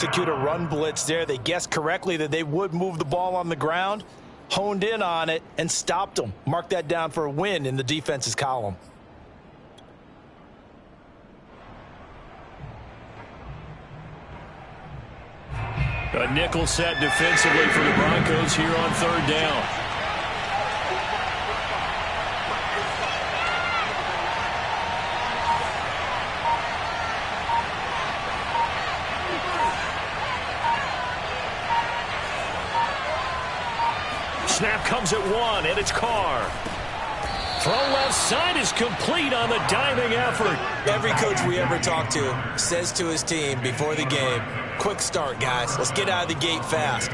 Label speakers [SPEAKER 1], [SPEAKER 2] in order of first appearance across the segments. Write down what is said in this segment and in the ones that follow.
[SPEAKER 1] Execute a run blitz there. They guessed correctly that they would move the ball on the ground, honed in on it, and stopped them. Mark that down for a win in the defense's column.
[SPEAKER 2] A nickel set defensively for the Broncos here on third down. Snap comes at one, and it's Carr. Throw left side is complete on the diving effort.
[SPEAKER 1] Every coach we ever talk to says to his team before the game, quick start, guys. Let's get out of the gate fast.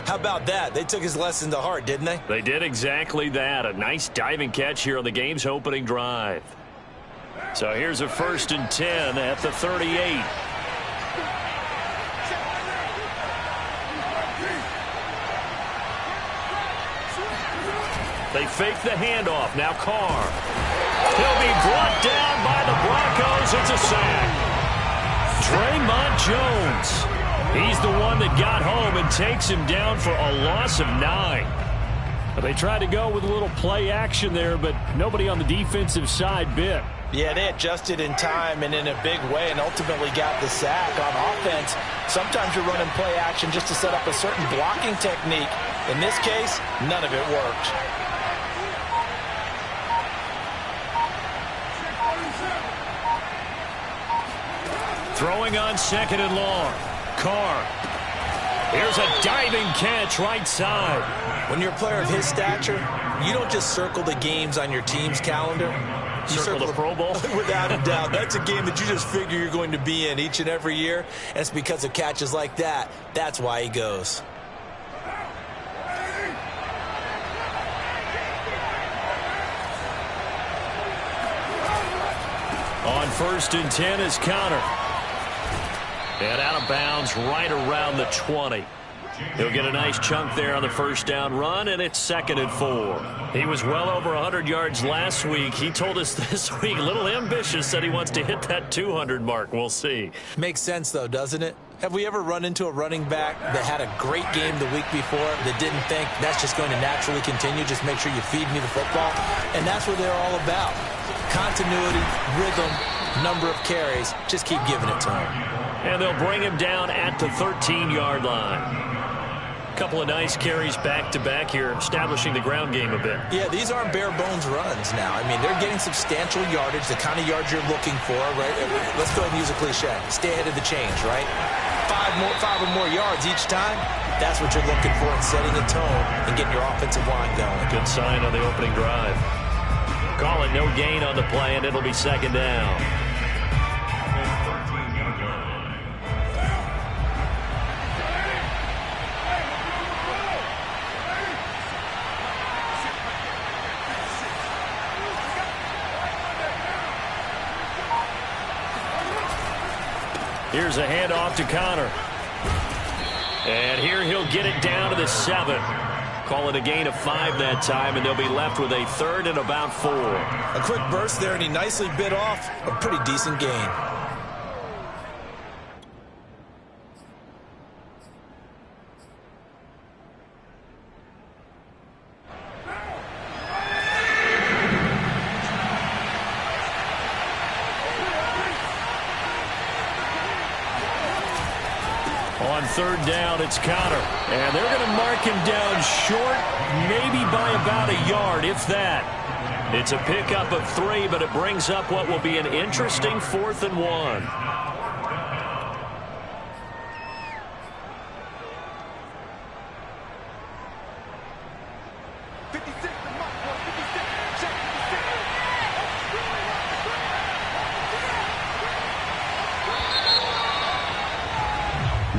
[SPEAKER 1] How about that? They took his lesson to heart, didn't they?
[SPEAKER 2] They did exactly that. A nice diving catch here on the game's opening drive. So here's a 1st and 10 at the 38. They fake the handoff. Now Carr. He'll be brought down by the Broncos. It's a sack. Draymond Jones. He's the one that got home and takes him down for a loss of 9. They tried to go with a little play action there, but nobody on the defensive side bit.
[SPEAKER 1] Yeah, they adjusted in time and in a big way and ultimately got the sack. On offense, sometimes you're running play action just to set up a certain blocking technique. In this case, none of it worked.
[SPEAKER 2] Throwing on 2nd and long. Carr. Here's a diving catch right side.
[SPEAKER 1] When you're a player of his stature, you don't just circle the games on your team's calendar. You
[SPEAKER 2] circle the Pro Bowl?
[SPEAKER 1] Without a doubt. That's a game that you just figure you're going to be in each and every year. And it's because of catches like that. That's why he goes.
[SPEAKER 2] On 1st and 10 is Connor. And out of bounds right around the 20. He'll get a nice chunk there on the 1st down run, and it's 2nd and 4. He was well over 100 yards last week. He told us this week, a little ambitious, said he wants to hit that 200 mark. We'll see.
[SPEAKER 1] Makes sense, though, doesn't it? Have we ever run into a running back that had a great game the week before that didn't think that's just going to naturally continue? Just make sure you feed me the football. And that's what they're all about. Continuity, rhythm, number of carries. Just keep giving it to him.
[SPEAKER 2] And they'll bring him down at the 13-yard line. Couple of nice carries back-to-back here, establishing the ground game a bit.
[SPEAKER 1] Yeah, these aren't bare-bones runs now. I mean, they're getting substantial yardage, the kind of yards you're looking for, right? Let's go ahead and use a cliche. Stay ahead of the change, right? Five or more yards each time, that's what you're looking for in setting a tone and getting your offensive line going.
[SPEAKER 2] Good sign on the opening drive. Call it no gain on the play, and it'll be 2nd down. Here's a handoff to Connor. And here he'll get it down to the 7. Call it a gain of 5 that time, and they'll be left with a 3rd and about 4.
[SPEAKER 1] A quick burst there, and he nicely bit off a pretty decent gain.
[SPEAKER 2] On 3rd down, it's Connor. And they're going to mark him down short, maybe by about a yard, if that. It's a pickup of 3, but it brings up what will be an interesting 4th and 1.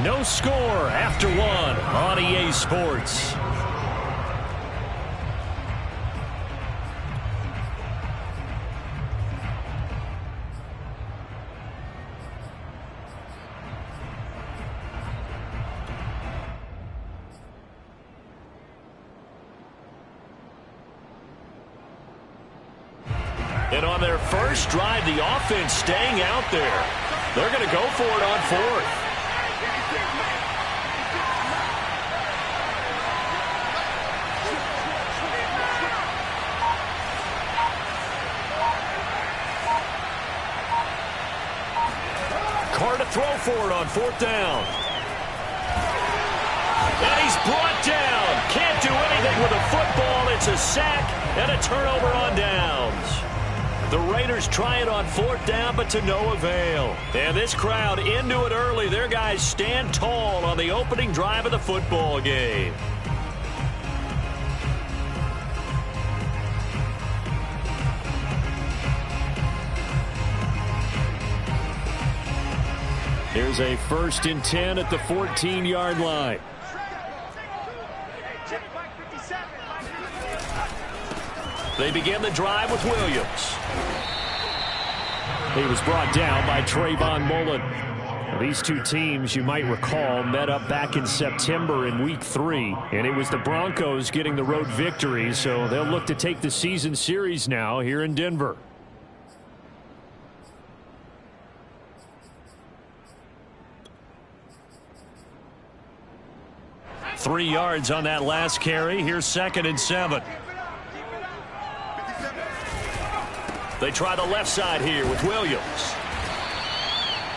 [SPEAKER 2] No score after 1 on EA Sports. And on their first drive, the offense staying out there. They're going to go for it on 4th. for it on 4th down. And he's brought down. Can't do anything with a football. It's a sack and a turnover on downs. The Raiders try it on 4th down, but to no avail. And this crowd into it early. Their guys stand tall on the opening drive of the football game. Here's a 1st and 10 at the 14-yard line. They begin the drive with Williams. He was brought down by Trayvon Mullen. These two teams, you might recall, met up back in September in Week 3, and it was the Broncos getting the road victory, so they'll look to take the season series now here in Denver. 3 yards on that last carry. Here's 2nd and 7. They try the left side here with Williams.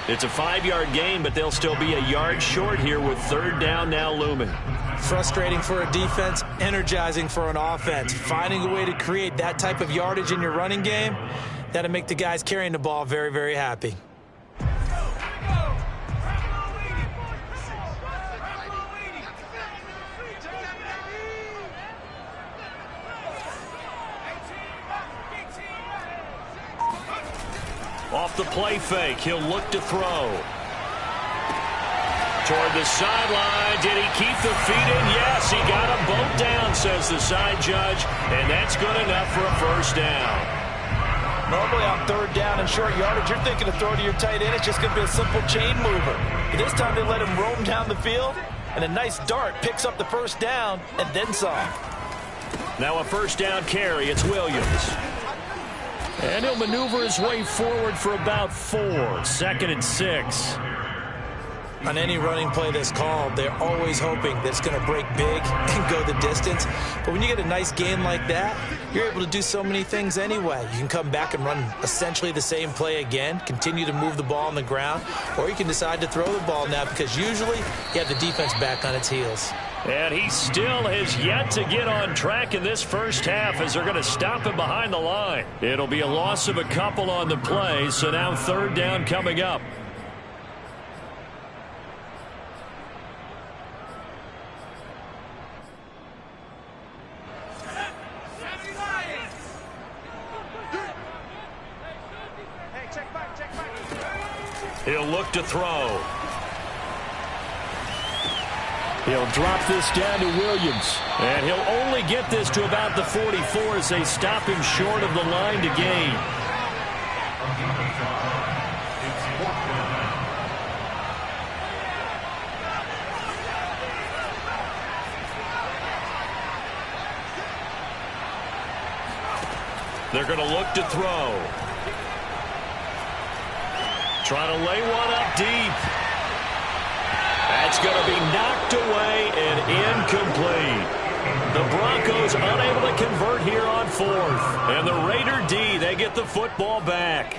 [SPEAKER 2] It's a 5-yard gain, but they'll still be a yard short here with 3rd down now looming.
[SPEAKER 1] Frustrating for a defense, energizing for an offense. Finding a way to create that type of yardage in your running game, that'll make the guys carrying the ball very, very happy.
[SPEAKER 2] Off the play fake, he'll look to throw. Toward the sideline, did he keep the feet in? Yes, he got them both down, says the side judge, and that's good enough for a 1st down.
[SPEAKER 1] Normally on 3rd down and short yardage, you're thinking of throw to your tight end. It's just going to be a simple chain mover. But this time they let him roam down the field, and a nice dart picks up the 1st down and then some.
[SPEAKER 2] Now a 1st down carry, it's Williams. And he'll maneuver his way forward for about 4. 2nd and 6.
[SPEAKER 1] On any running play that's called, they're always hoping that it's going to break big and go the distance. But when you get a nice gain like that, you're able to do so many things anyway. You can come back and run essentially the same play again, continue to move the ball on the ground, or you can decide to throw the ball now because usually you have the defense back on its heels.
[SPEAKER 2] And he still has yet to get on track in this 1st half as they're going to stop him behind the line. It'll be a loss of a couple on the play, so now 3rd down coming up. He'll look to throw. He'll drop this down to Williams. And he'll only get this to about the 44 as they stop him short of the line to gain. They're going to look to throw. Trying to lay one up deep. That's going to be knocked away and incomplete. The Broncos unable to convert here on 4th. And the Raider D, they get the football back.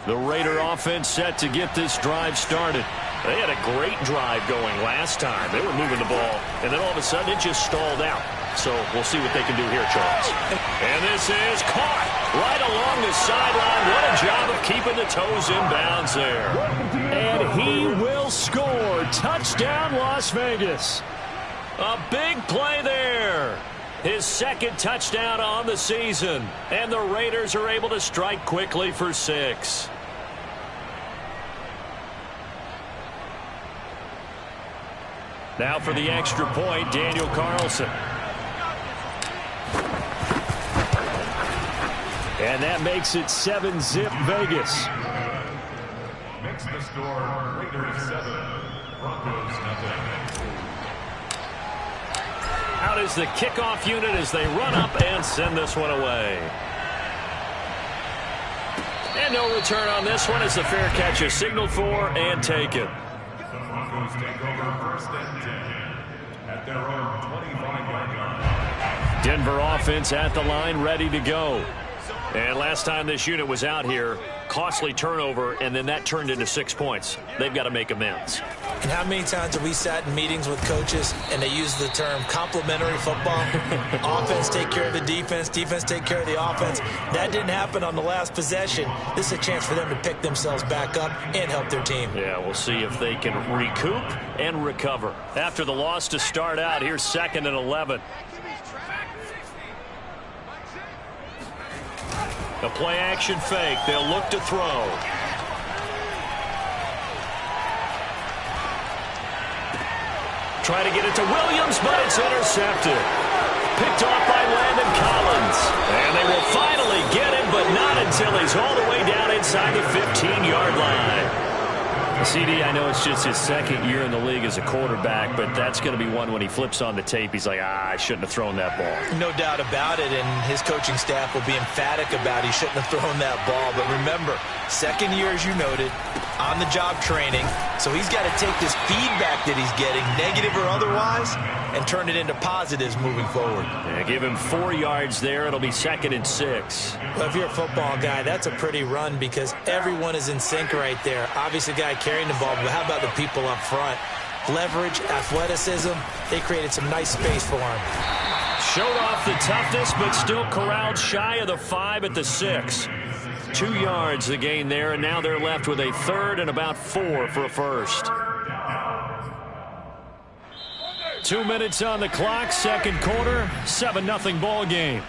[SPEAKER 2] The Raider offense set to get this drive started. They had a great drive going last time. They were moving the ball, and then all of a sudden it just stalled out. So we'll see what they can do here, Charles. And this is caught right along the sideline. What a job of keeping the toes in bounds there. And he will score. Touchdown, Las Vegas. A big play there. His 2nd touchdown on the season. And the Raiders are able to strike quickly for 6. Now for the extra point, Daniel Carlson. And that makes it 7-zip Vegas.
[SPEAKER 3] Makes the score Raiders 7, Broncos nothing.
[SPEAKER 2] Out is the kickoff unit as they run up and send this one away. And no return on this one as the fair catch is signaled for and taken.
[SPEAKER 3] The Broncos take over 1st and 10 at their own 25-yard line.
[SPEAKER 2] Denver offense at the line ready to go. And last time this unit was out here, costly turnover, and then that turned into 6 points. They've got to make amends.
[SPEAKER 1] And how many times have we sat in meetings with coaches and they use the term complementary football? Offense take care of the defense, defense take care of the offense. That didn't happen on the last possession. This is a chance for them to pick themselves back up and help their team.
[SPEAKER 2] Yeah, we'll see if they can recoup and recover. After the loss to start out, here's 2nd and 11. A play-action fake. They'll look to throw. Try to get it to Williams, but it's intercepted. Picked off by Landon Collins. And they will finally get him, but not until he's all the way down inside the 15-yard line. CD, I know it's just his 2nd year in the league as a quarterback, but that's going to be one when he flips on the tape. He's like, I shouldn't have thrown that ball.
[SPEAKER 1] No doubt about it, and his coaching staff will be emphatic about he shouldn't have thrown that ball. But remember, 2nd year, as you noted, on-the-job training, so he's got to take this feedback that he's getting, negative or otherwise, and turn it into positives moving forward.
[SPEAKER 2] Yeah, give him 4 yards there. It'll be 2nd and 6.
[SPEAKER 1] Well, if you're a football guy, that's a pretty run because everyone is in sync right there. Obviously, the guy carrying the ball, but how about the people up front? Leverage, athleticism, they created some nice space for him.
[SPEAKER 2] Showed off the toughness, but still corralled shy of the 5 at the 6. 2 yards the gain there, and now they're left with a 3rd and about 4 for a first. 2 minutes on the clock, 2nd quarter, 7-0 ball game.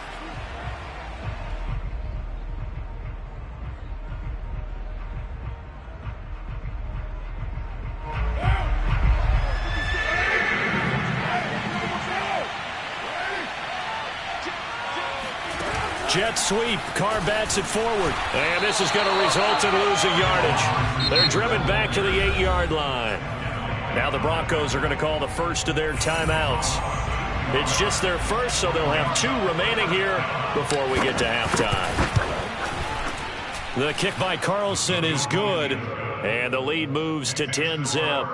[SPEAKER 2] Jet sweep. Carr bats it forward. And this is going to result in losing yardage. They're driven back to the 8-yard line. Now the Broncos are going to call the first of their timeouts. It's just their first, so they'll have 2 remaining here before we get to halftime. The kick by Carlson is good, and the lead moves to 10-zip.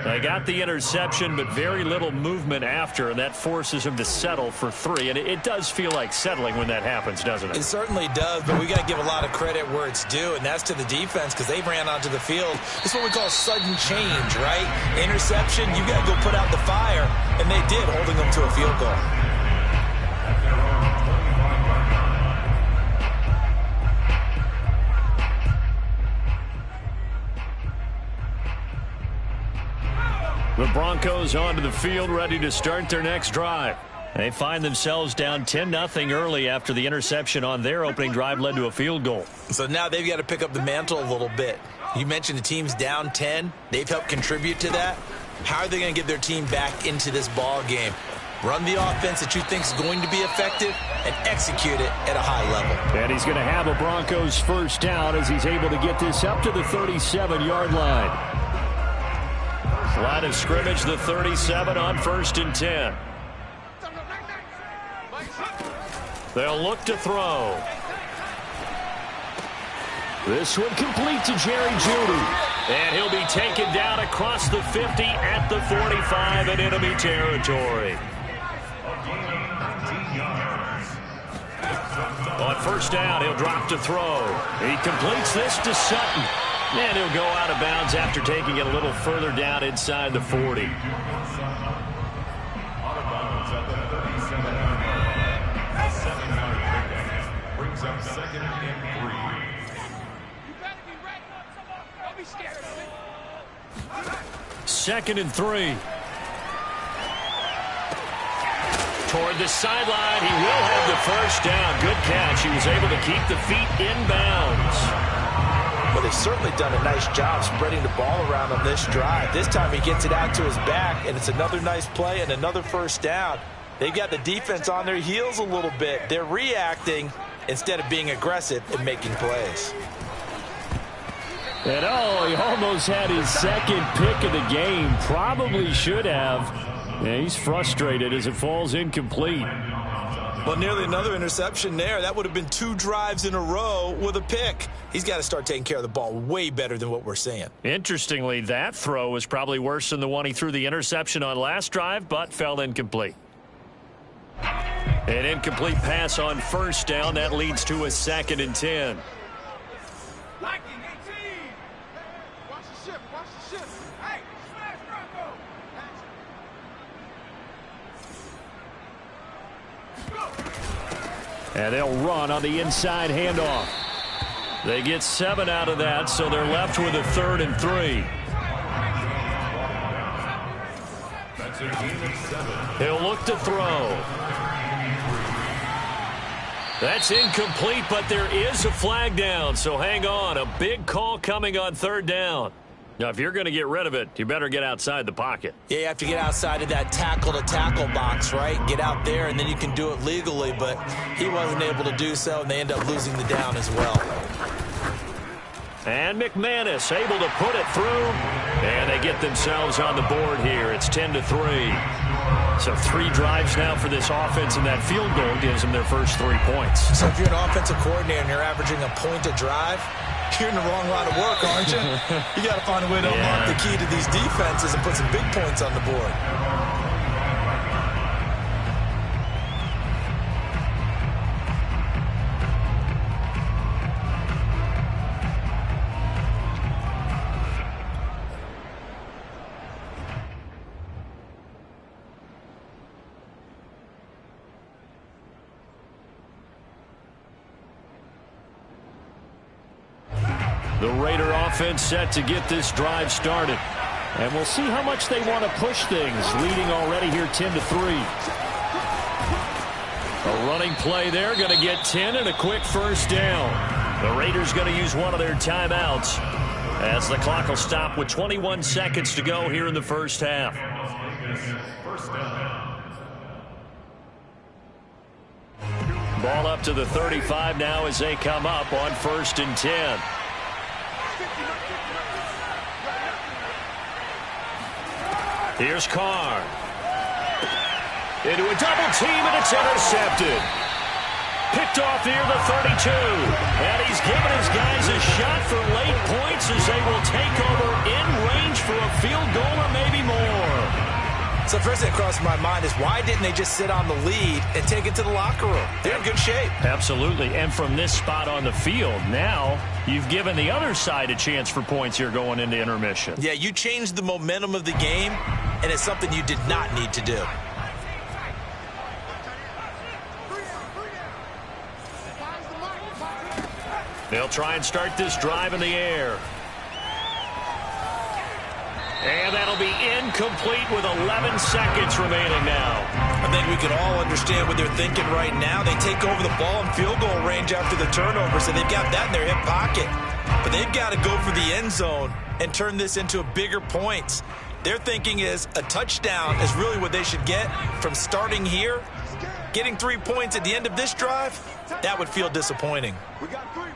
[SPEAKER 2] They got the interception, but very little movement after, and that forces him to settle for 3. And it does feel like settling when that happens, doesn't it?
[SPEAKER 1] It certainly does, but we got to give a lot of credit where it's due, and that's to the defense because they ran onto the field. It's what we call sudden change, right? Interception, you got to go put out the fire, and they did, holding them to a field goal.
[SPEAKER 2] The Broncos onto the field, ready to start their next drive. They find themselves down 10-0 early after the interception on their opening drive led to a field goal.
[SPEAKER 1] So now they've got to pick up the mantle a little bit. You mentioned the team's down 10. They've helped contribute to that. How are they going to get their team back into this ball game? Run the offense that you think is going to be effective and execute it at a high level.
[SPEAKER 2] And he's going to have a Broncos first down as he's able to get this up to the 37-yard line. Line of scrimmage, the 37 on 1st and 10. They'll look to throw. This one complete to Jerry Jeudy. And he'll be taken down across the 50 at the 45 in enemy territory. On 1st down, he'll drop to throw. He completes this to Sutton. And he'll go out of bounds after taking it a little further down inside the 40.
[SPEAKER 3] Brings up 2nd and 3.
[SPEAKER 2] 2nd and 3. Toward the sideline, he will have the first down. Good catch. He was able to keep the feet in bounds.
[SPEAKER 1] Well, they've certainly done a nice job spreading the ball around on this drive. This time he gets it out to his back, and it's another nice play and another first down. They've got the defense on their heels a little bit. They're reacting instead of being aggressive and making plays.
[SPEAKER 2] And he almost had his 2nd pick of the game. Probably should have. Yeah, he's frustrated as it falls incomplete.
[SPEAKER 1] Well, nearly another interception there. That would have been 2 drives in a row with a pick. He's got to start taking care of the ball way better than what we're seeing.
[SPEAKER 2] Interestingly, that throw was probably worse than the one he threw the interception on last drive, but fell incomplete. An incomplete pass on first down. That leads to a 2nd and 10. And they'll run on the inside handoff. They get 7 out of that, so they're left with a 3rd and 3. He'll look to throw. That's incomplete, but there is a flag down, so hang on. A big call coming on 3rd down. Now, if you're going to get rid of it, you better get outside the pocket.
[SPEAKER 1] Yeah, you have to get outside of that tackle-to-tackle box, right? Get out there, and then you can do it legally, but he wasn't able to do so, and they end up losing the down as well.
[SPEAKER 2] And McManus able to put it through, and they get themselves on the board here. It's 10-3. So 3 drives now for this offense, and that field goal gives them their first 3 points.
[SPEAKER 1] So if you're an offensive coordinator and you're averaging a point a drive, you're in the wrong line of work, aren't you? You got to find a way to unlock the key to these defenses and put some big points on the board.
[SPEAKER 2] The Raider offense set to get this drive started. And we'll see how much they want to push things, leading already here 10-3. A running play there, going to get 10 and a quick first down. The Raiders going to use one of their timeouts as the clock will stop with 21 seconds to go here in the first half. Ball up to the 35 now as they come up on 1st and 10. Here's Carr. Into a double team, and it's intercepted. Picked off near the 32. And he's giving his guys a shot for late points as they will take over in range for a field goal or maybe more.
[SPEAKER 1] So first thing that crossed my mind is why didn't they just sit on the lead and take it to the locker room? They're in good shape.
[SPEAKER 2] Absolutely. And from this spot on the field, now you've given the other side a chance for points here going into intermission.
[SPEAKER 1] Yeah, you changed the momentum of the game, and it's something you did not need to do.
[SPEAKER 2] They'll try and start this drive in the air. And that'll be incomplete with 11 seconds remaining now.
[SPEAKER 1] I think we could all understand what they're thinking right now. They take over the ball in field goal range after the turnover, so they've got that in their hip pocket. But they've got to go for the end zone and turn this into a bigger points. Their thinking is a touchdown is really what they should get from starting here. Getting 3 points at the end of this drive, that would feel disappointing.
[SPEAKER 4] We got three,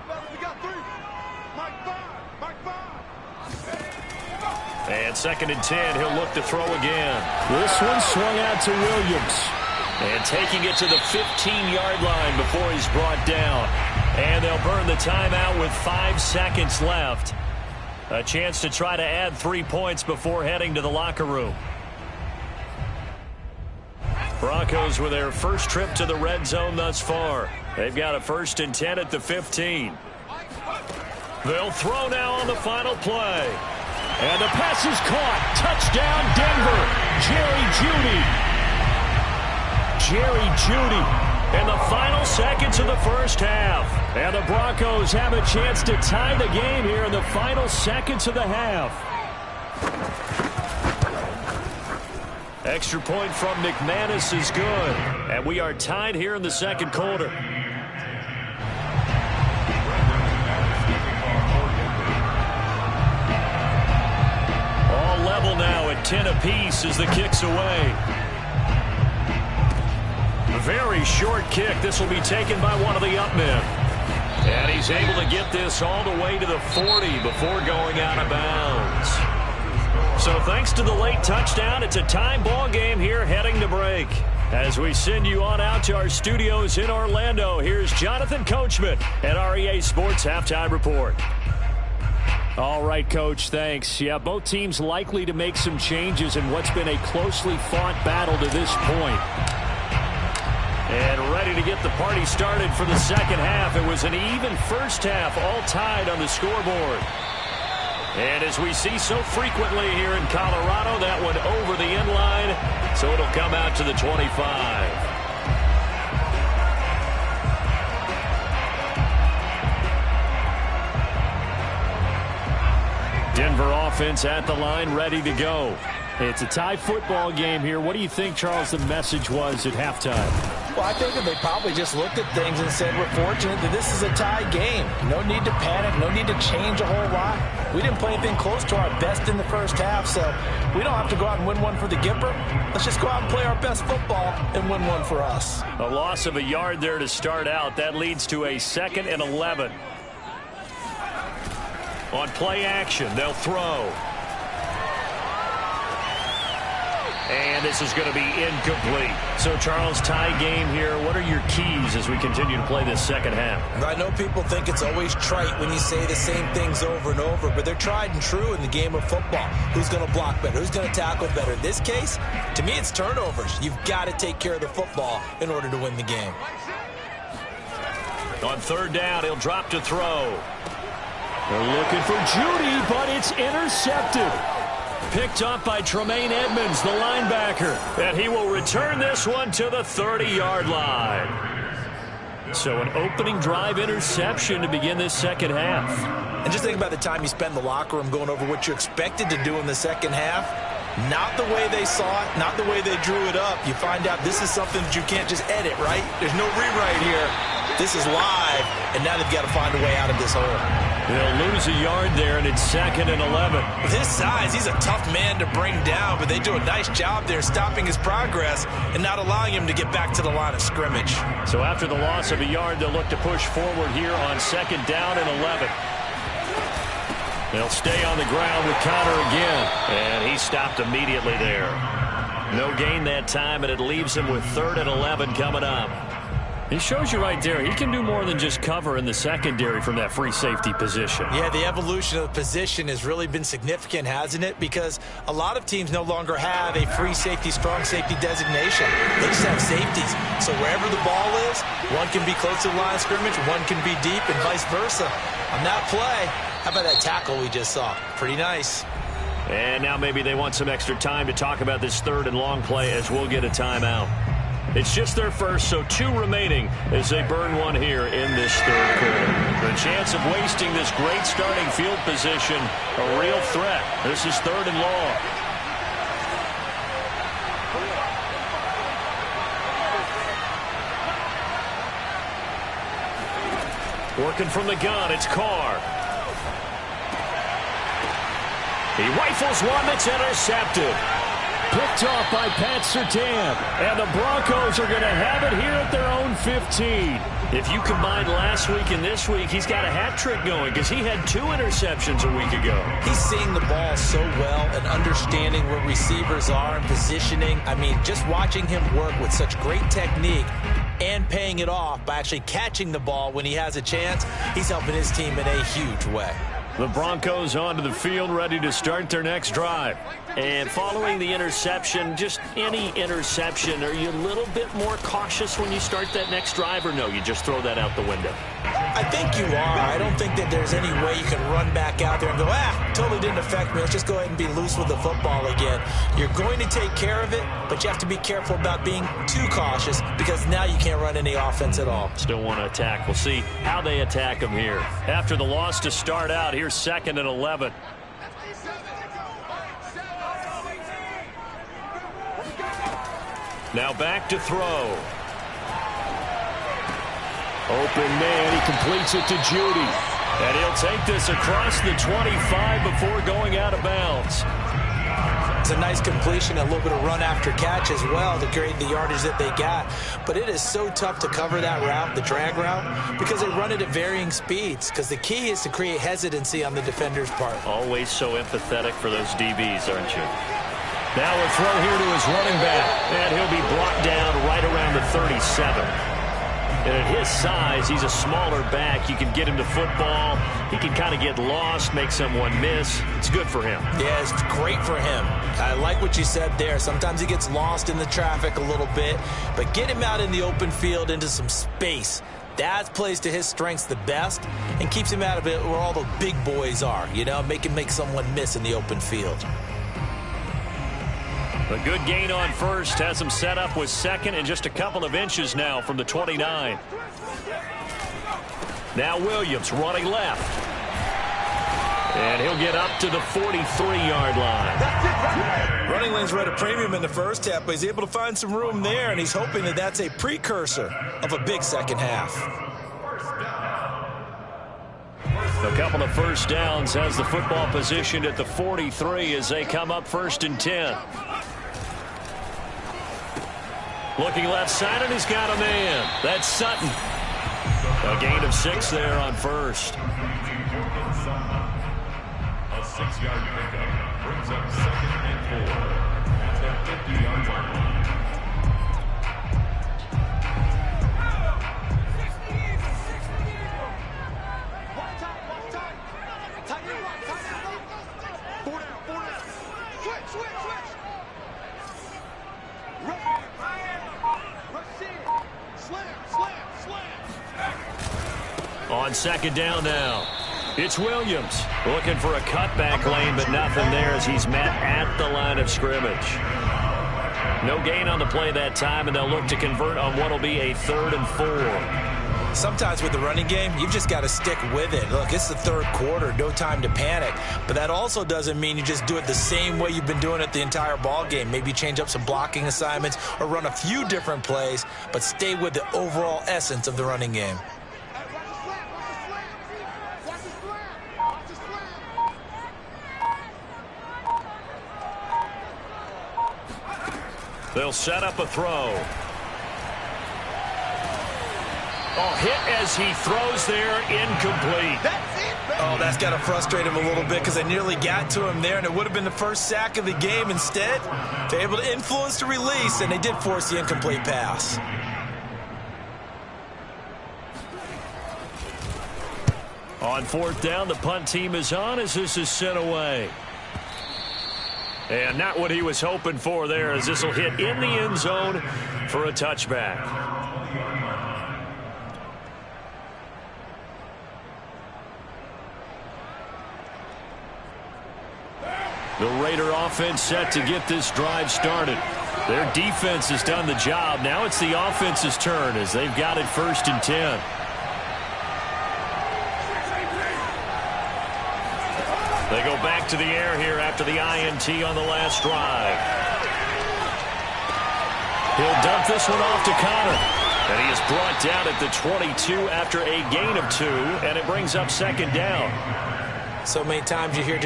[SPEAKER 4] fellas, we got 3. Mike 5.
[SPEAKER 2] And 2nd and 10, he'll look to throw again. This one swung out to Williams. And taking it to the 15-yard line before he's brought down. And they'll burn the timeout with 5 seconds left. A chance to try to add 3 points before heading to the locker room. Broncos with their first trip to the red zone thus far. They've got a 1st and 10 at the 15. They'll throw now on the final play. And the pass is caught. Touchdown, Denver. Jerry Jeudy in the final seconds of the first half. And the Broncos have a chance to tie the game here in the final seconds of the half. Extra point from McManus is good. And we are tied here in the second quarter. All level now at 10 apiece as the kick's away. Very short kick. This will be taken by one of the up men. And he's able to get this all the way to the 40 before going out of bounds. So thanks to the late touchdown, it's a time ball game here heading to break. As we send you on out to our studios in Orlando, here's Jonathan Coachman at REA Sports Halftime Report. All right, Coach, thanks. Yeah, both teams likely to make some changes in what's been a closely fought battle to this point. And ready to get the party started for the second half. It was an even first half, all tied on the scoreboard. And as we see so frequently here in Colorado, that one over the end line, so it'll come out to the 25. Denver offense at the line, ready to go. It's a tie football game here. What do you think, Charles, the message was at halftime?
[SPEAKER 1] Well, I think that they probably just looked at things and said, we're fortunate that this is a tie game. No need to panic, no need to change a whole lot. We didn't play anything close to our best in the first half, so we don't have to go out and win one for the Gipper. Let's just go out and play our best football and win one for us.
[SPEAKER 2] A loss of a yard there to start out. That leads to a 2nd and 11. On play action, they'll throw. And this is going to be incomplete. So, Charles, tie game here. What are your keys as we continue to play this second half?
[SPEAKER 1] I know people think it's always trite when you say the same things over and over, but they're tried and true in the game of football. Who's going to block better? Who's going to tackle better? In this case, to me, it's turnovers. You've got to take care of the football in order to win the game.
[SPEAKER 2] On third down, he'll drop to throw. They're looking for Judy, but it's intercepted. Picked up by Tremaine Edmonds, the linebacker. And he will return this one to the 30-yard line. So an opening drive interception to begin this second half.
[SPEAKER 1] And just think about the time you spend in the locker room going over what you expected to do in the second half. Not the way they saw it, not the way they drew it up. You find out this is something that you can't just edit, right? There's no rewrite here. This is live, and now they've got to find a way out of this hole.
[SPEAKER 2] They'll lose a yard there, and it's 2nd and 11.
[SPEAKER 1] With his size, he's a tough man to bring down, but they do a nice job there stopping his progress and not allowing him to get back to the line of scrimmage.
[SPEAKER 2] So after the loss of a yard, they'll look to push forward here on 2nd down and 11. They'll stay on the ground with Connor again, and he stopped immediately there. No gain that time, and it leaves him with 3rd and 11 coming up. He shows you right there, he can do more than just cover in the secondary from that free safety position.
[SPEAKER 1] Yeah, the evolution of the position has really been significant, hasn't it? Because a lot of teams no longer have a free safety, strong safety designation. They just have safeties. So wherever the ball is, one can be close to the line of scrimmage, one can be deep, and vice versa. On that play, how about that tackle we just saw? Pretty nice.
[SPEAKER 2] And now maybe they want some extra time to talk about this 3rd and long play as we'll get a timeout. It's just their first, so 2 remaining as they burn one here in this 3rd quarter. The chance of wasting this great starting field position, a real threat. This is 3rd and long. Working from the gun, it's Carr. He rifles one that's intercepted. Picked off by Pat Surtain. And the Broncos are going to have it here at their own 15. If you combine last week and this week, he's got a hat trick going because he had 2 interceptions a week ago.
[SPEAKER 1] He's seeing the ball so well and understanding where receivers are and positioning. I mean, just watching him work with such great technique and paying it off by actually catching the ball when he has a chance, he's helping his team in a huge way.
[SPEAKER 2] The Broncos onto the field, ready to start their next drive. And following the interception, just any interception, are you a little bit more cautious when you start that next drive, or no, you just throw that out the window?
[SPEAKER 1] I think you are. I don't think that there's any way you can run back out there and go, totally didn't affect me. Let's just go ahead and be loose with the football again. You're going to take care of it, but you have to be careful about being too cautious because now you can't run any offense at all.
[SPEAKER 2] Still want to attack. We'll see how they attack them here. After the loss to start out, here's 2nd and 11. Now back to throw. Open man, he completes it to Judy. And he'll take this across the 25 before going out of bounds.
[SPEAKER 1] It's a nice completion, a little bit of run after catch as well to create the yardage that they got. But it is so tough to cover that route, the drag route, because they run it at varying speeds. Because the key is to create hesitancy on the defender's part.
[SPEAKER 2] Always so empathetic for those DBs, aren't you? Now a throw here to his running back. And he'll be brought down right around the 37. And at his size, he's a smaller back. You can get him to football. He can kind of get lost, make someone miss. It's good for him.
[SPEAKER 1] Yeah, it's great for him. I like what you said there. Sometimes he gets lost in the traffic a little bit, but get him out in the open field into some space. That plays to his strengths the best and keeps him out of it where all the big boys are, you know, make him make someone miss in the open field.
[SPEAKER 2] A good gain on first has him set up with second and just a couple of inches now from the 29. Now Williams running left. And he'll get up to the 43-yard line.
[SPEAKER 1] Running lanes were at a premium in the first half, but he's able to find some room there, and he's hoping that that's a precursor of a big second half.
[SPEAKER 2] A couple of first downs has the football positioned at the 43 as they come up 1st and 10. Looking left side, and he's got a man. That's Sutton. A gain of 6 there on first.
[SPEAKER 3] A 6-yard pickup brings up 2nd and 4 at the 50-yard line.
[SPEAKER 2] On 2nd down now, it's Williams looking for a cutback lane, but nothing there as he's met at the line of scrimmage. No gain on the play that time, and they'll look to convert on what will be a 3rd and 4.
[SPEAKER 1] Sometimes with the running game, you've just got to stick with it. Look, it's the 3rd quarter, no time to panic. But that also doesn't mean you just do it the same way you've been doing it the entire ball game. Maybe change up some blocking assignments or run a few different plays, but stay with the overall essence of the running game.
[SPEAKER 2] They'll set up a throw. Oh, hit as he throws there, incomplete.
[SPEAKER 1] Oh, that's got to frustrate him a little bit because they nearly got to him there, and it would have been the first sack of the game. Instead, they're able to influence the release, and they did force the incomplete pass.
[SPEAKER 2] On 4th down, the punt team is on as this is sent away. And not what he was hoping for there, as this will hit in the end zone for a touchback. The Raider offense set to get this drive started. Their defense has done the job. Now it's the offense's turn as they've got it 1st and 10. They go back to the air here after the INT on the last drive. He'll dump this one off to Connor. And he is brought down at the 22 after a gain of 2, and it brings up 2nd down.
[SPEAKER 1] So many times you hear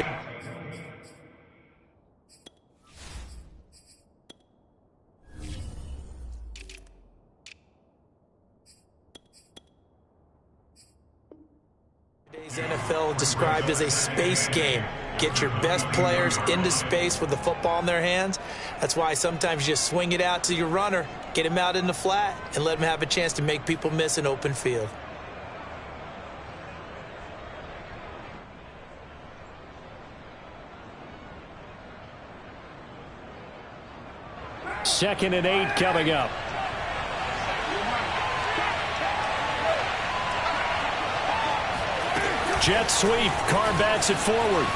[SPEAKER 1] NFL described as a space game. Get your best players into space with the football in their hands. That's why sometimes you just swing it out to your runner, get him out in the flat, and let him have a chance to make people miss an open field.
[SPEAKER 2] Second and 8 coming up. Jet sweep. Carr bats it forward.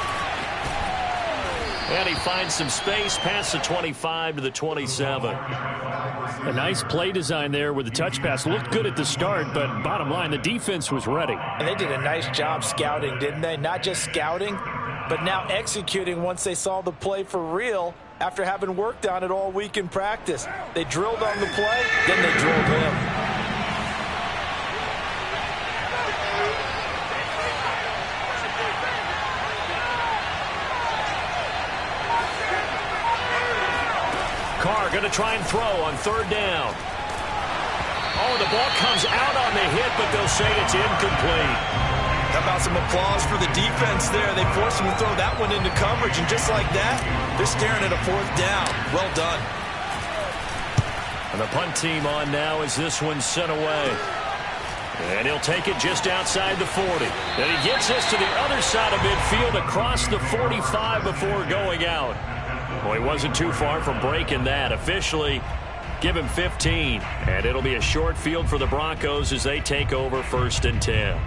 [SPEAKER 2] And he finds some space past the 25 to the 27.
[SPEAKER 5] A nice play design there with the touch pass. Looked good at the start, but bottom line, the defense was ready.
[SPEAKER 1] And they did a nice job scouting, didn't they? Not just scouting, but now executing once they saw the play for real after having worked on it all week in practice. They drilled on the play, then they drilled him.
[SPEAKER 2] Carr going to try and throw on 3rd down. Oh, the ball comes out on the hit, but they'll say it's incomplete.
[SPEAKER 1] How about some applause for the defense there? They forced him to throw that one into coverage, and just like that, they're staring at a 4th down. Well done.
[SPEAKER 2] And the punt team on now as this one's sent away. And he'll take it just outside the 40. And he gets us to the other side of midfield across the 45 before going out. Well, he wasn't too far from breaking that. Officially, give him 15. And it'll be a short field for the Broncos as they take over 1st and 10.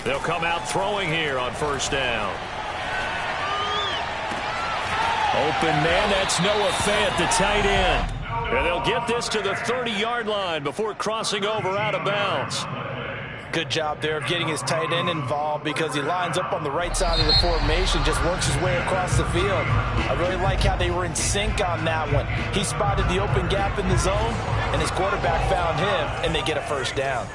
[SPEAKER 2] They'll come out throwing here on 1st down. Open man, that's Noah Fant, the tight end. And they'll get this to the 30-yard line before crossing over out of bounds.
[SPEAKER 1] Good job there of getting his tight end involved because he lines up on the right side of the formation, just works his way across the field. I really like how they were in sync on that one. He spotted the open gap in the zone, and his quarterback found him, and they get a 1st down.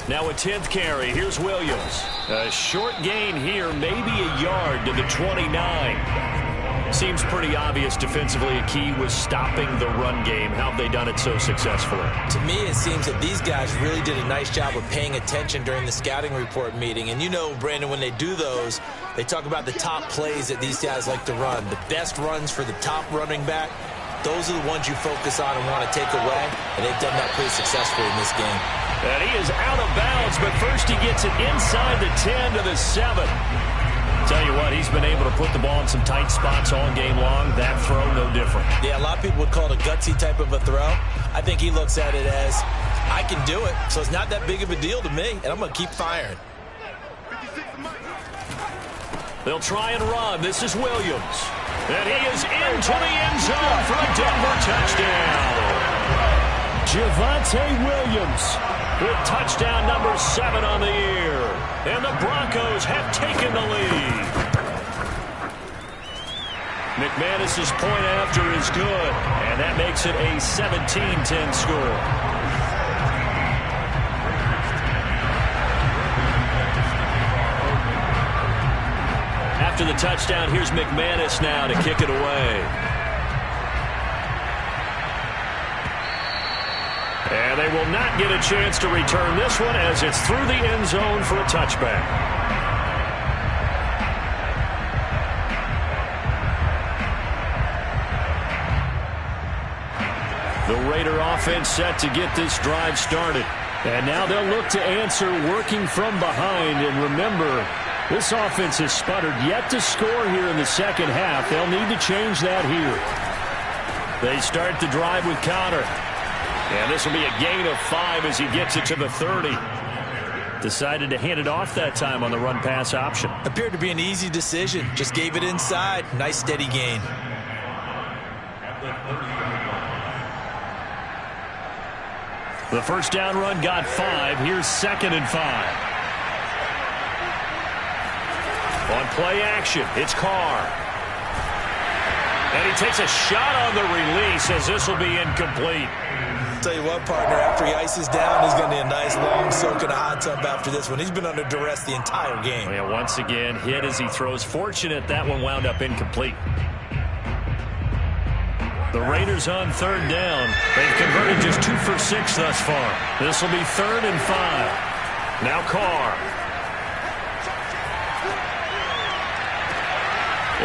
[SPEAKER 2] Now a 10th carry. Here's Williams. A short gain here, maybe a yard to the 29. Seems pretty obvious defensively a key was stopping the run game. How have they done it so successfully?
[SPEAKER 1] To me, it seems that these guys really did a nice job of paying attention during the scouting report meeting. And you know, Brandon, when they do those, they talk about the top plays that these guys like to run. The best runs for the top running back, those are the ones you focus on and want to take away. And they've done that pretty successfully in this game.
[SPEAKER 2] And he is out of bounds, but first he gets it inside the 10 to the 7. Tell you what, he's been able to put the ball in some tight spots all game long. That throw, no different.
[SPEAKER 1] Yeah, a lot of people would call it a gutsy type of a throw. I think he looks at it as, I can do it, so it's not that big of a deal to me, and I'm going to keep firing.
[SPEAKER 2] They'll try and run. This is Williams. And he is into the end zone for a Denver touchdown. Javonte Williams with touchdown number 7 on the year. And the Broncos have taken the lead. McManus's point after is good. And that makes it a 17-10 score. After the touchdown, here's McManus now to kick it away. And they will not get a chance to return this one as it's through the end zone for a touchback. The Raider offense set to get this drive started. And now they'll look to answer working from behind. And remember, this offense has sputtered yet to score here in the second half. They'll need to change that here. They start the drive with Connor. And this will be a gain of 5 as he gets it to the 30. Decided to hand it off that time on the run-pass option.
[SPEAKER 1] Appeared to be an easy decision. Just gave it inside. Nice, steady gain.
[SPEAKER 2] The first down run got 5. Here's 2nd and 5. On play action, it's Carr. And he takes a shot on the release as this will be incomplete.
[SPEAKER 1] Tell you what, partner, after he ices down, he's going to need a nice long soak in a hot tub after this one. He's been under duress the entire game.
[SPEAKER 2] Yeah, once again, hit as he throws. Fortunate that one wound up incomplete. The Raiders on 3rd down. They've converted just 2 for 6 thus far. This will be 3rd and 5. Now Carr.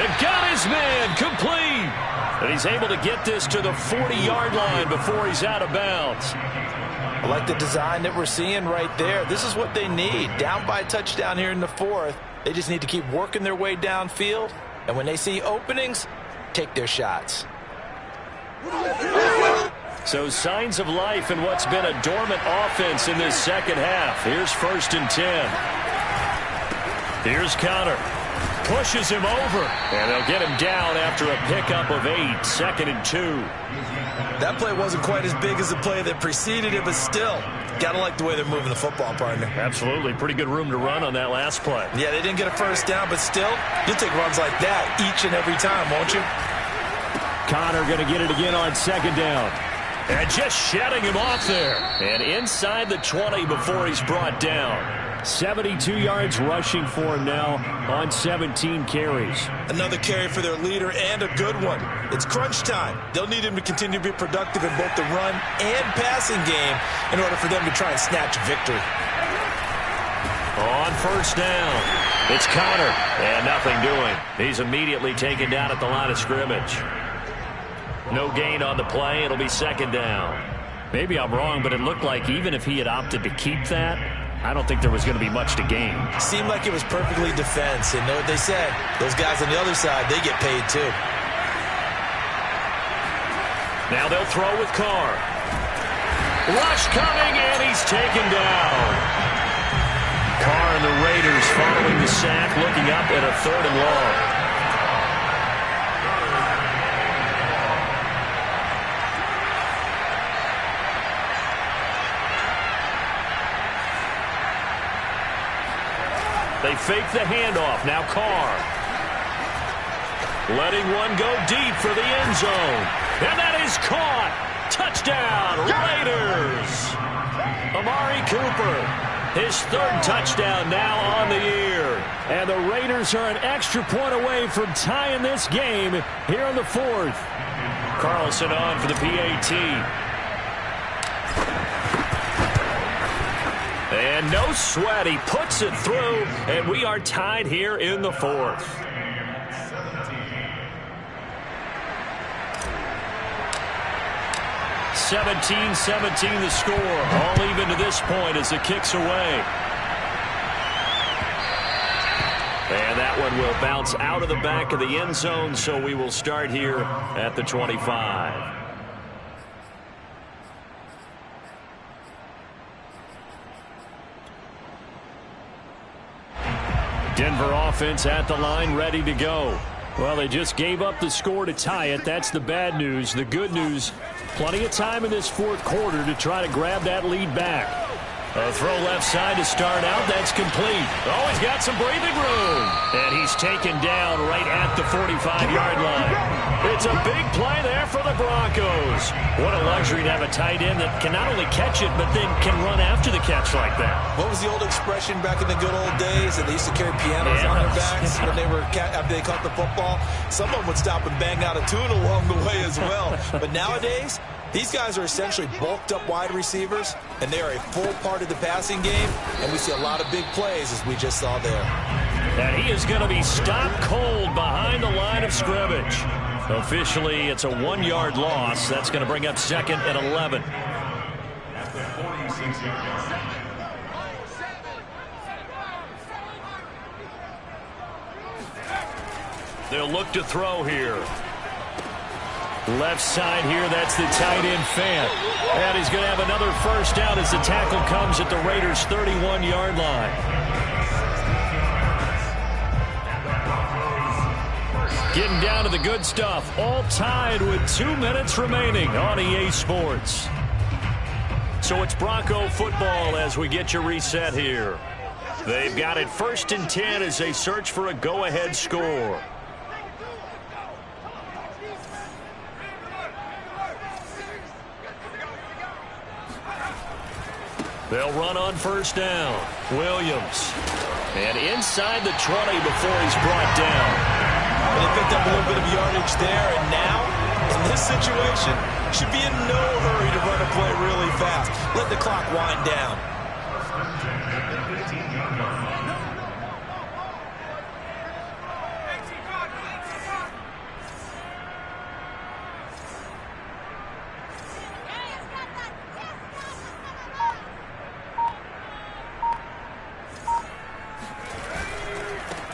[SPEAKER 2] It got his man complete. And he's able to get this to the 40-yard line before he's out of bounds.
[SPEAKER 1] I like the design that we're seeing right there. This is what they need. Down by a touchdown here in the 4th. They just need to keep working their way downfield. And when they see openings, take their shots.
[SPEAKER 2] So signs of life in what's been a dormant offense in this second half. Here's 1st and 10. Here's Connor. Pushes him over. And they'll get him down after a pickup of 8. 2nd and 2.
[SPEAKER 1] That play wasn't quite as big as the play that preceded it, but still, got to like the way they're moving the football, partner.
[SPEAKER 2] Absolutely. Pretty good room to run on that last play.
[SPEAKER 1] Yeah, they didn't get a first down, but still, you'll take runs like that each and every time, won't you?
[SPEAKER 2] Connor going to get it again on 2nd down. And just shutting him off there. And inside the 20 before he's brought down. 72 yards rushing for him now on 17 carries.
[SPEAKER 1] Another carry for their leader and a good one. It's crunch time. They'll need him to continue to be productive in both the run and passing game in order for them to try and snatch a victory.
[SPEAKER 2] On first down, it's Connor, and nothing doing. He's immediately taken down at the line of scrimmage. No gain on the play. It'll be second down.
[SPEAKER 5] Maybe I'm wrong, but it looked like even if he had opted to keep that, I don't think there was going to be much to gain.
[SPEAKER 1] Seemed like it was perfectly defense. And know what they said? Those guys on the other side, they get paid too.
[SPEAKER 2] Now they'll throw with Carr. Rush coming, and he's taken down. Carr and the Raiders following the sack, looking up at a 3rd and long. They fake the handoff. Now Carr. Letting one go deep for the end zone. And that is caught. Touchdown, Raiders. Amari Cooper. His 3rd touchdown now on the year.
[SPEAKER 5] And the Raiders are an extra point away from tying this game here in the 4th.
[SPEAKER 2] Carlson on for the PAT. And no sweat, he puts it through, and we are tied here in the 4th. (17-17) the score, all even to this point as the kick's away. And that one will bounce out of the back of the end zone, so we will start here at the 25.
[SPEAKER 5] Denver offense at the line, ready to go. Well, they just gave up the score to tie it. That's the bad news. The good news, plenty of time in this 4th quarter to try to grab that lead back.
[SPEAKER 2] A throw left side to start out. That's complete. Oh, he's got some breathing room. And he's taken down right at the 45-yard line. It's a big play there for the Broncos. What a luxury to have a tight end that can not only catch it, but then can run after the catch like that.
[SPEAKER 1] What was the old expression back in the good old days that they used to carry pianos on their backs when they were after they caught the football? Someone would stop and bang out a tune along the way as well. But nowadays, these guys are essentially bulked up wide receivers, and they are a full part of the passing game, and we see a lot of big plays as we just saw there.
[SPEAKER 2] And he is going to be stopped cold behind the line of scrimmage. Officially, it's a 1-yard loss. That's going to bring up 2nd and 11.
[SPEAKER 3] At the 46-yard line.
[SPEAKER 2] They'll look to throw here. Left side here, that's the tight end Fant. And he's going to have another first down as the tackle comes at the Raiders' 31-yard line. Getting down to the good stuff. All tied with 2 minutes remaining on EA Sports. So it's Bronco football as we get your reset here. They've got it 1st and 10 as they search for a go-ahead score. They'll run on first down. Williams. And inside the 20 before he's brought down.
[SPEAKER 1] And they picked up a little bit of yardage there, and now, in this situation, should be in no hurry to run a play really fast. Let the clock wind down.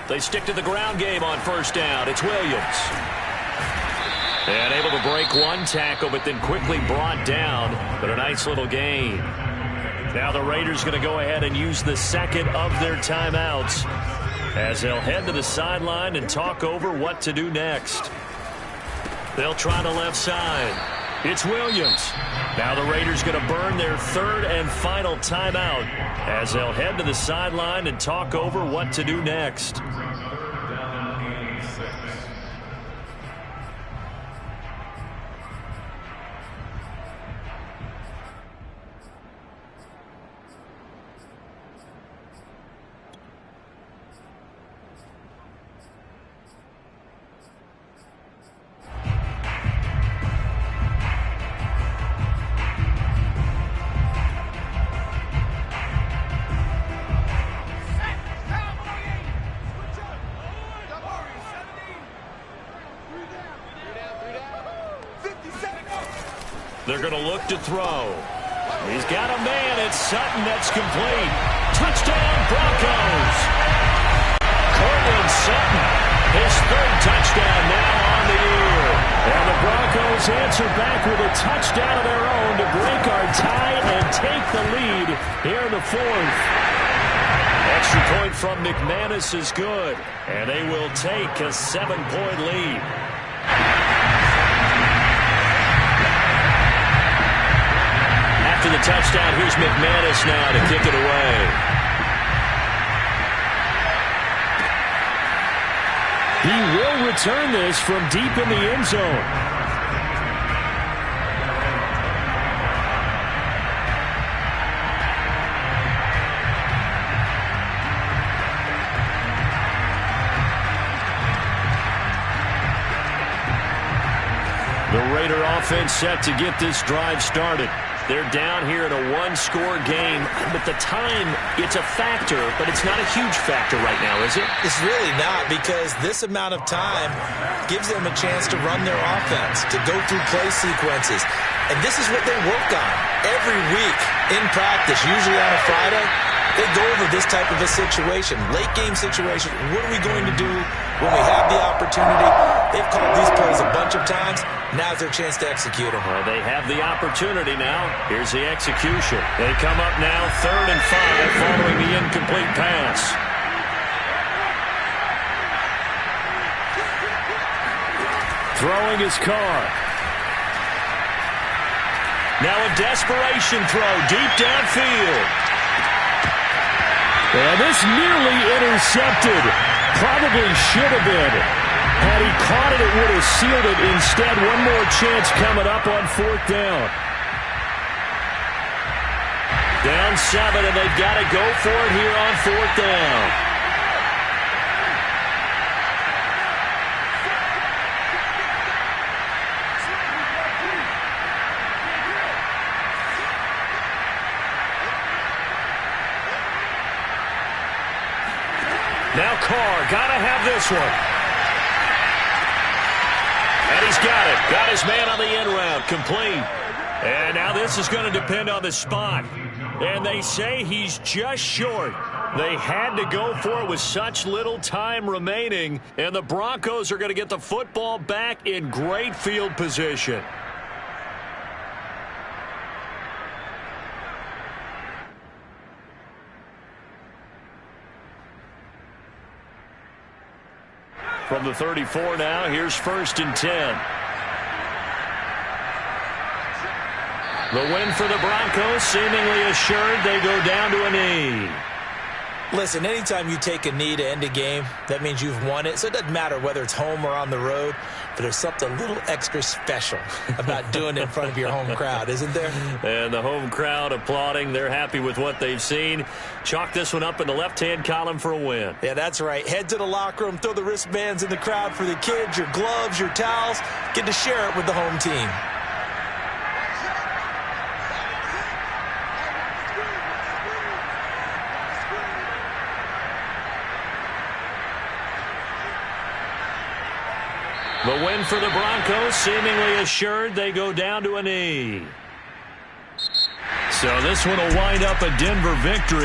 [SPEAKER 2] They stick to the ground game on first down. It's Williams. And able to break one tackle, but then quickly brought down. But a nice little gain. Now the Raiders going to go ahead and use the 2nd of their timeouts as they'll head to the sideline and talk over what to do next. They'll try the left side. It's Williams. Now the Raiders going to burn their 3rd and final timeout as they'll head to the sideline and talk over what to do next. They're going to look to throw. He's got a man. It's Sutton. That's complete. Touchdown, Broncos. Cortland Sutton, his third touchdown now on the year. And the Broncos answer back with a touchdown of their own to break our tie and take the lead here in the fourth. Extra point from McManus is good, and they will take a 7-point lead. After the touchdown, here's McManus now to kick it away. He will return this from deep in the end zone. The Raider offense set to get this drive started. They're down here in a one-score game, but the time, it's a factor, but it's not a huge factor right now, is it?
[SPEAKER 1] It's really not, because this amount of time gives them a chance to run their offense, to go through play sequences. And this is what they work on every week in practice, usually on a Friday. They go over this type of a situation, late-game situation. What are we going to do when we have the opportunity? They've called these plays a bunch of times. Now's their chance to execute them.
[SPEAKER 2] Well, they have the opportunity now. Here's the execution. They come up now 3rd and 5 following the incomplete pass. Throwing his Carr. Now a desperation throw deep downfield. And this nearly intercepted. Probably should have been. Had he caught it, it would have sealed it. Instead, one more chance coming up on 4th down. Down 7, and they've got to go for it here on 4th down. Now Carr, got to have this one. And he's got it. Got his man on the end route. Complete. And now this is going to depend on the spot. And they say he's just short. They had to go for it with such little time remaining. And the Broncos are going to get the football back in great field position. From the 34 now, here's 1st and 10. The win for the Broncos, seemingly assured. They go down to a knee.
[SPEAKER 1] Listen, anytime you take a knee to end a game, that means you've won it. So it doesn't matter whether it's home or on the road, but there's something a little extra special about doing it in front of your home crowd, isn't there?
[SPEAKER 2] And the home crowd applauding. They're happy with what they've seen. Chalk this one up in the left-hand column for a win.
[SPEAKER 1] Yeah, that's right. Head to the locker room, throw the wristbands in the crowd for the kids, your gloves, your towels. Get to share it with the home team.
[SPEAKER 2] The win for the Broncos, seemingly assured. They go down to a knee. So this one will wind up a Denver victory.